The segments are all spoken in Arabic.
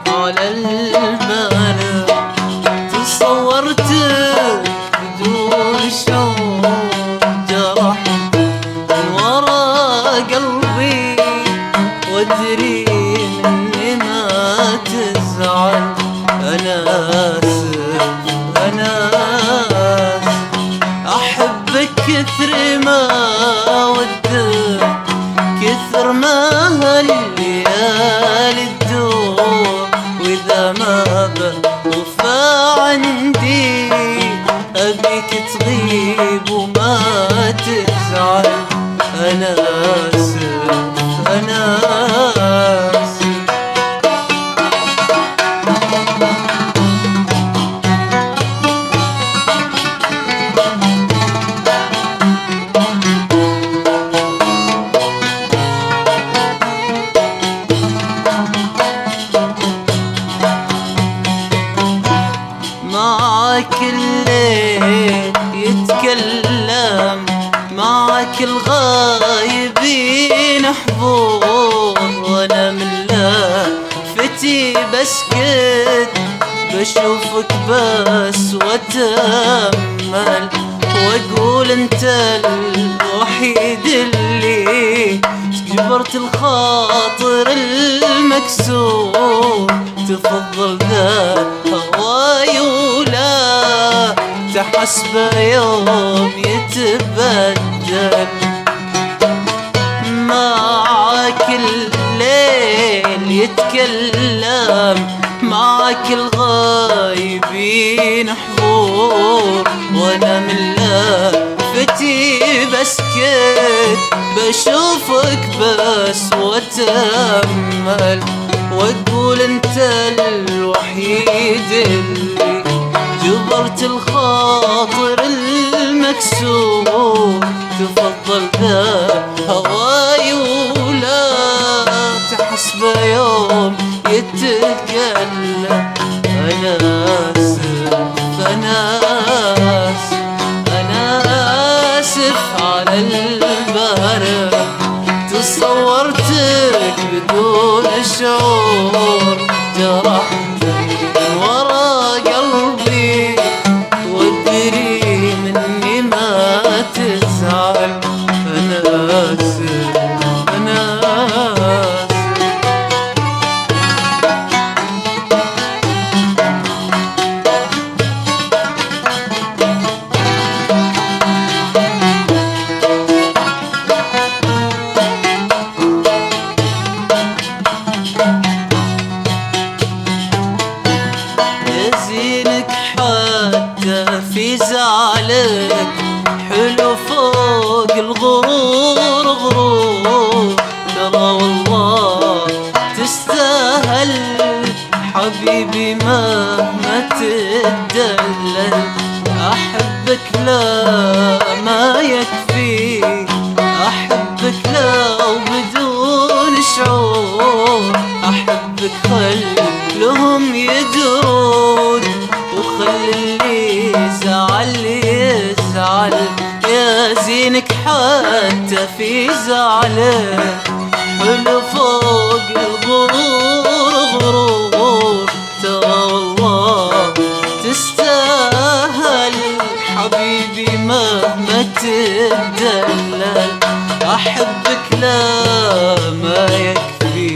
على البال تصورتك بدون شعور، جرحت من ورا قلبي وادري مني ما تزعل. انا اسف انا اسف، احبك كثر ما ودك، كثر ما هالليالي تدور، واذا ما بوفى عندي ابيك تغيب وما تزعل. انا اسف انا اسف. معاك الليل يتكلم، معاك الغايبين حضور، وانا من لفتي بسكت بشوفك بس واتامل، واقول انت الوحيد اللي جبرت الخاطر المكسور. تفضل ذا هواي ولا تحسبه يوم يتبدل. معاك الليل يتكلم، معاك الغايبين حضور، وانا من لفتي بسكت بشوفك بس واتامل، واقول انت الوحيد اللي جبرت الخاطر المكسور. تفضل ذا هواي ولا تحسبه يوم يتكلم. انا اسف انا اسف انا اسف على البارح تصورتك بدون شعور، جرحتك من ورا قلبي وادري مني ما تزعل. انا اسف انا اسف. حبيبي مهما تدلل، أحبك لا ما يكفي، أحبك لا وبدون شعور، أحبك خلهم يدرون، وخلي اللي يزعل يزعل، يا زينك حتى في زعله حلو فوق الغرور غرور، ترى والله تستاهل حبيبي مهما تدلل، أحبك لا ما يكفي،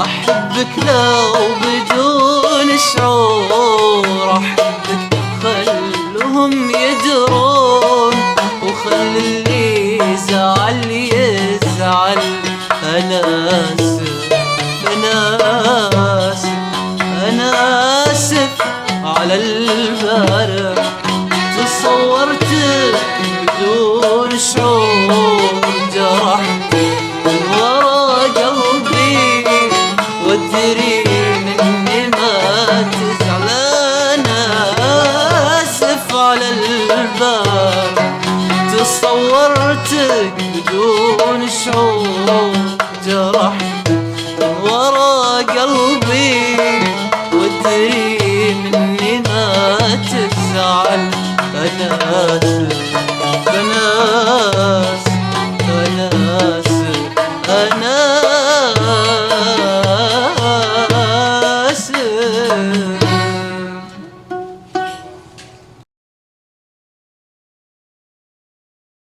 أحبك لا وبدون شعور، أحبك خلهم يدرون، وخلي اللي يزعل يزعل، أنا آسف أنا آسف أنا آسف على البارح، تصورتك بدون شعور، جرحتك ورا قلبي وادري مني ما تزعل، أنا آسف على البارح، تصورتك بدون شعور، جرحتك ورا قلبي وادري مني ما تزعل، أنا آسف أنا آسف أنا آسف أنا آسف.